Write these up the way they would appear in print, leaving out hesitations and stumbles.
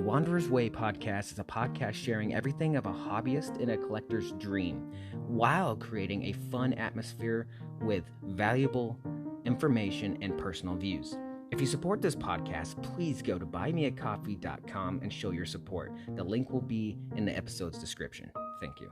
Wanderer's Way podcast is a podcast sharing everything of a hobbyist and a collector's dream, while creating a fun atmosphere with valuable information and personal views. If you support this podcast, please go to buymeacoffee.com and show your support. The link will be in the episode's description. Thank you.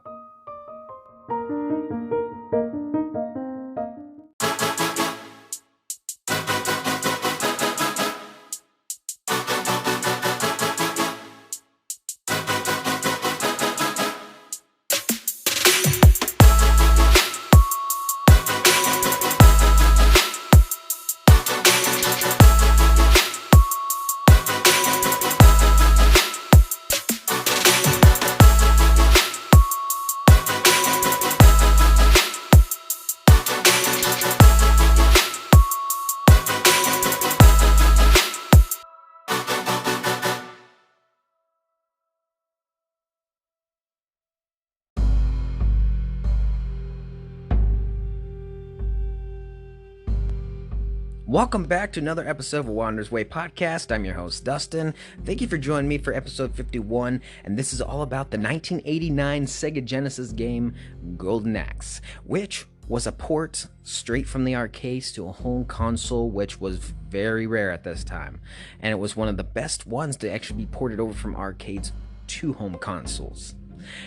Welcome back to another episode of Wanderer's Way podcast. I'm your host, Dustin. Thank you for joining me for episode 51, and this is all about the 1989 Sega Genesis game Golden Axe, which was a port straight from the arcades to a home console, which was very rare at this time, and it was one of the best ones to actually be ported over from arcades to home consoles.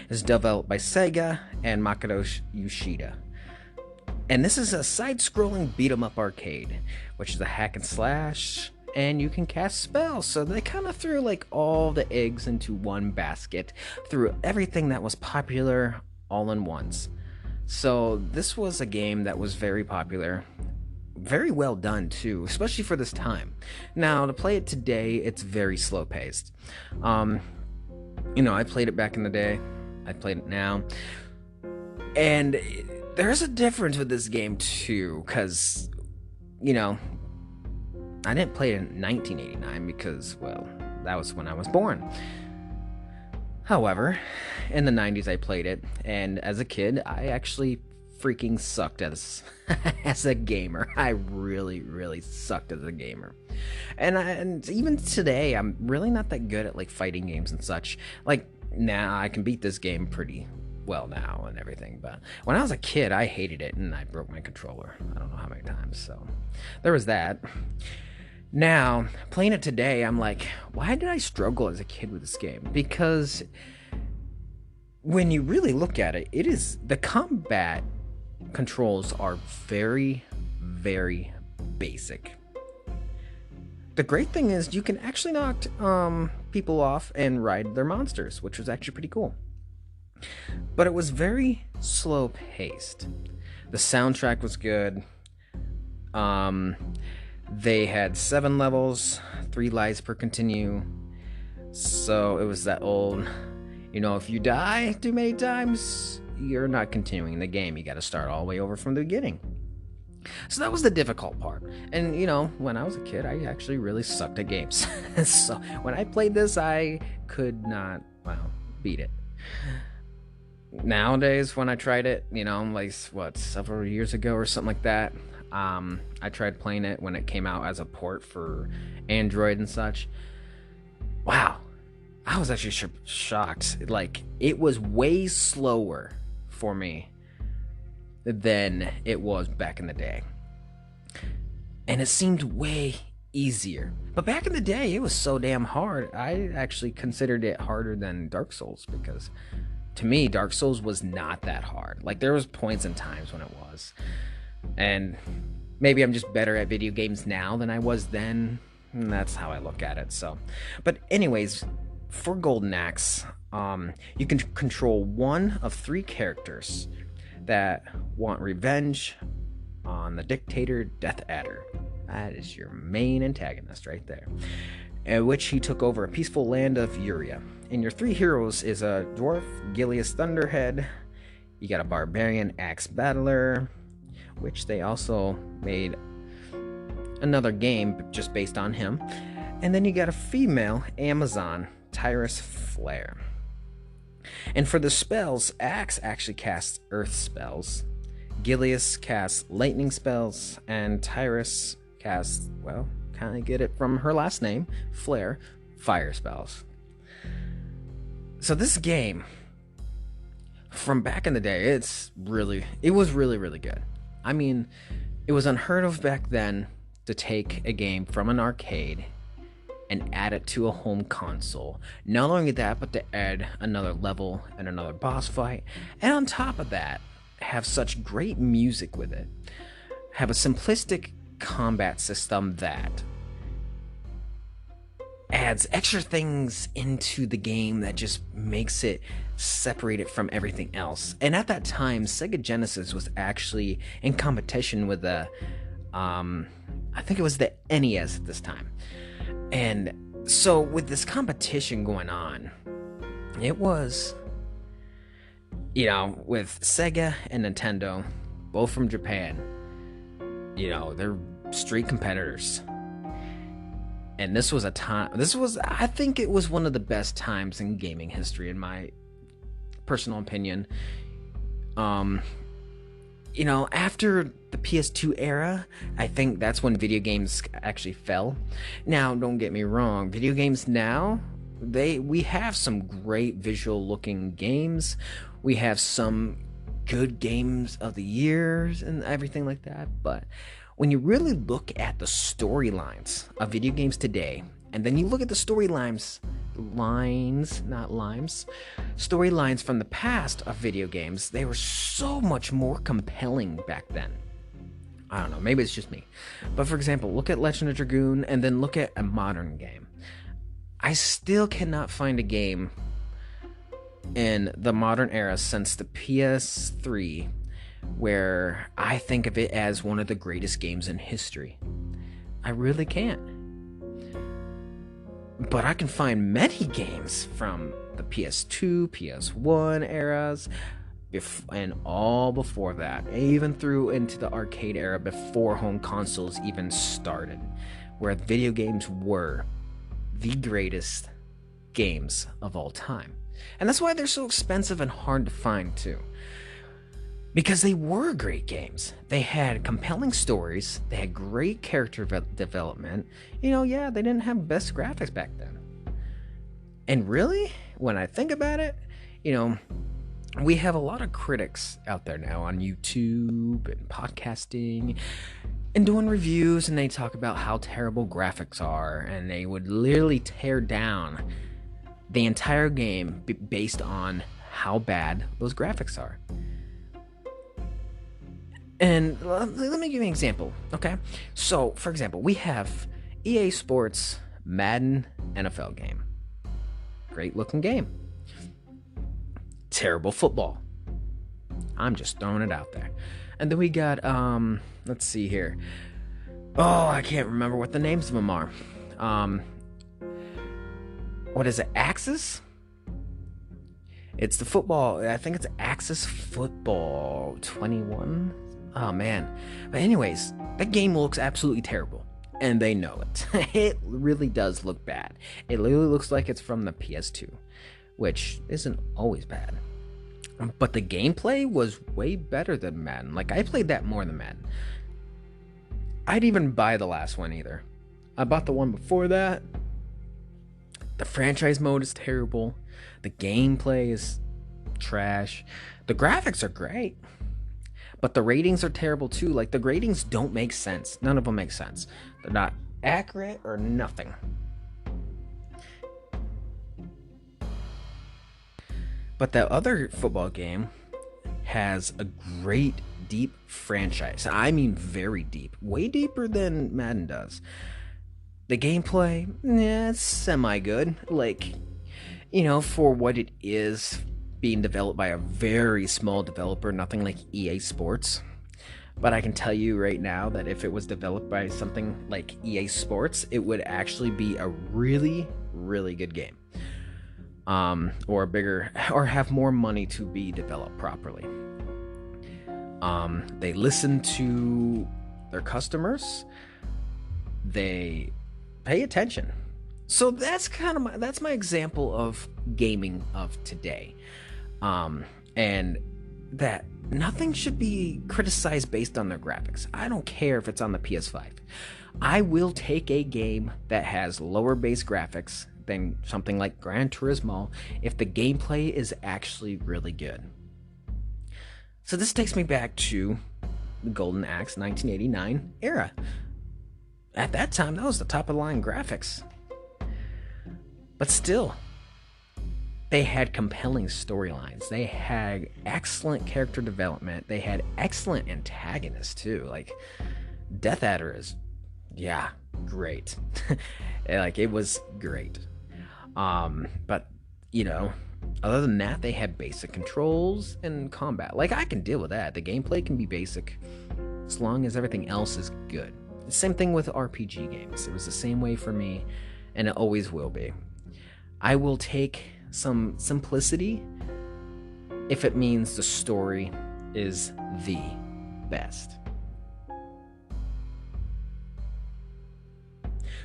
It's developed by Sega and Makoto Yoshida. And this is a side-scrolling beat-em-up arcade, which is a hack and slash, and you can cast spells. So they kind of threw like all the eggs into one basket, threw everything that was popular all in once. So this was a game that was very popular, very well done too, especially for this time. Now, to play it today, it's very slow-paced. I played it back in the day, I played it now, and there's a difference with this game too, because, I didn't play it in 1989 because, well, that was when I was born. However, in the 90s I played it, and as a kid, I actually freaking sucked as a gamer. I really, really sucked as a gamer. And even today, I'm really not that good at, like, fighting games and such. Like, now I can beat this game pretty well now and everything, but when I was a kid I hated it and I broke my controller I don't know how many times, so there was that. Now playing it today, I'm like, why did I struggle as a kid with this game? Because when you really look at it, the combat controls are very, very basic. The great thing is you can actually knock people off and ride their monsters, which was actually pretty cool. But it was very slow paced. The soundtrack was good. They had 7 levels, 3 lives per continue. So it was that old, if you die too many times, you're not continuing the game. You got to start all the way over from the beginning. So that was the difficult part. And, when I was a kid, I actually really sucked at games. So when I played this, I could not, beat it. Nowadays, when I tried it, several years ago or something like that, I tried playing it when it came out as a port for Android and such. Wow, I was actually shocked. Like, it was way slower for me than it was back in the day. And it seemed way easier. But back in the day, it was so damn hard. I actually considered it harder than Dark Souls because, to me, Dark Souls was not that hard. Like, there was points and times when it was. And maybe I'm just better at video games now than I was then. And that's how I look at it. So, but anyways, for Golden Axe, you can control one of 3 characters that want revenge on the dictator Death Adder. That is your main antagonist right there. In which he took over a peaceful land of Uria. And your 3 heroes is a dwarf, Gilius Thunderhead. You got a barbarian, Axe Battler, which they also made another game just based on him. And then you got a female, Amazon, Tyrus Flare. And for the spells, Axe actually casts earth spells, Gilius casts lightning spells, and Tyrus casts, kind of get it from her last name, Flare, fire spells. So this game from back in the day, it was really, really good. I mean, it was unheard of back then to take a game from an arcade and add it to a home console. Not only that, but to add another level and another boss fight, and on top of that, have such great music with it. Have a simplistic combat system that adds extra things into the game that just makes it separate it from everything else. And at that time, Sega Genesis was actually in competition with the I think it was the NES at this time. And so with this competition going on, it was, with Sega and Nintendo, both from Japan, they're street competitors. And I think it was one of the best times in gaming history, in my personal opinion. After the PS2 era, I think that's when video games actually fell. Now, don't get me wrong, video games now, we have some great visual looking games. We have some good games of the years and everything like that, but when you really look at the storylines of video games today, and then you look at the storylines from the past of video games, they were so much more compelling back then. I don't know, maybe it's just me. But for example, look at Legend of Dragoon and then look at a modern game. I still cannot find a game in the modern era since the PS3 where I think of it as one of the greatest games in history. I really can't. But I can find many games from the PS2, PS1 eras, and all before that, even through into the arcade era before home consoles even started, where video games were the greatest games of all time. And that's why they're so expensive and hard to find too. Because they were great games. They had compelling stories. They had great character development. They didn't have best graphics back then. And really, when I think about it, we have a lot of critics out there now on YouTube and podcasting and doing reviews, and they talk about how terrible graphics are, and they would literally tear down the entire game based on how bad those graphics are. And let me give you an example, okay? So, for example, we have EA Sports Madden NFL game. Great looking game. Terrible football. I'm just throwing it out there. And then we got, let's see here. Oh, I can't remember what the names of them are. What is it, Axis? It's the football, I think it's Axis Football 21. Oh man. But anyways, that game looks absolutely terrible. And they know it. It really does look bad. It literally looks like it's from the PS2, which isn't always bad. But the gameplay was way better than Madden. Like, I played that more than Madden. I'd even buy the last one either. I bought the one before that. The franchise mode is terrible. The gameplay is trash. The graphics are great. But the ratings are terrible too. Like, the ratings don't make sense. None of them make sense. They're not accurate or nothing. But that other football game has a great deep franchise. I mean very deep. Way deeper than Madden does. The gameplay, it's semi-good. Like, for what it is, being developed by a very small developer, nothing like EA Sports. But I can tell you right now that if it was developed by something like EA Sports, it would actually be a really, really good game. Or have more money to be developed properly. They listen to their customers. They pay attention. So that's that's my example of gaming of today. And that nothing should be criticized based on their graphics. I don't care if it's on the PS5. I will take a game that has lower base graphics than something like Gran Turismo if the gameplay is actually really good. So this takes me back to the Golden Axe 1989 era. At that time, that was the top of the line graphics. But still, they had compelling storylines. They had excellent character development. They had excellent antagonists too. Like Death Adder is, yeah, great. Like it was great. But you know, other than that, they had basic controls and combat. Like I can deal with that. The gameplay can be basic as long as everything else is good. Same thing with RPG games. It was the same way for me, and it always will be. I will take some simplicity if it means the story is the best.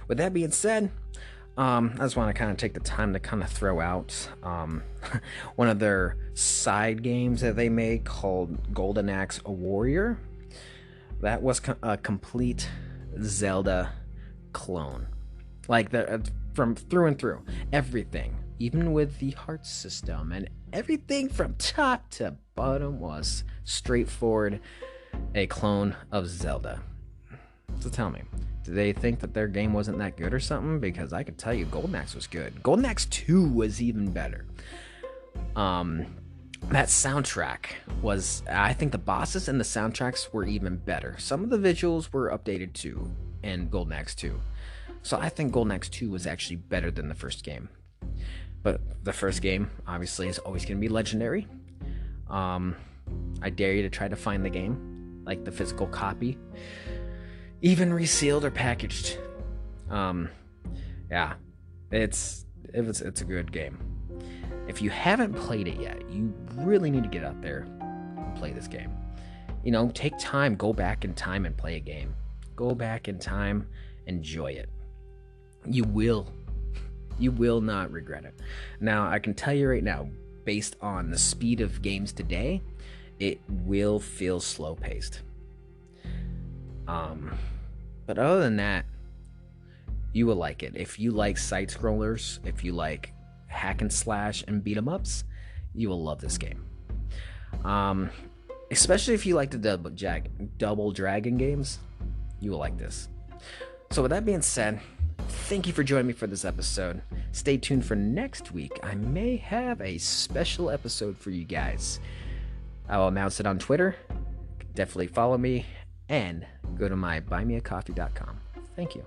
With that being said, I just want to kind of take the time to kind of throw out one of their side games that they made called Golden Axe Warrior. That was a complete Zelda clone. Like from through and through. Everything, even with the heart system and everything from top to bottom, was straightforward a clone of Zelda. So tell me, do they think that their game wasn't that good or something? Because I could tell you Golden Axe was good. Golden Axe 2 was even better. That soundtrack was, I think the bosses and the soundtracks were even better. Some of the visuals were updated too in Golden Axe 2. So I think Golden Axe 2 was actually better than the first game. But the first game, obviously, is always going to be legendary. I dare you to try to find the game, like the physical copy, even resealed or packaged. Yeah, it's a good game. If you haven't played it yet, you really need to get out there and play this game. You know, take time, go back in time and play a game. Go back in time, enjoy it. You will not regret it. Now, I can tell you right now, based on the speed of games today, it will feel slow-paced. But other than that, you will like it. If you like side-scrollers, if you like hack and slash and beat 'em ups, you will love this game. Especially if you like the Double Dragon games, you will like this. So with that being said, thank you for joining me for this episode. Stay tuned for next week. I may have a special episode for you guys. I will announce it on Twitter. Definitely follow me and go to my buymeacoffee.com. Thank you.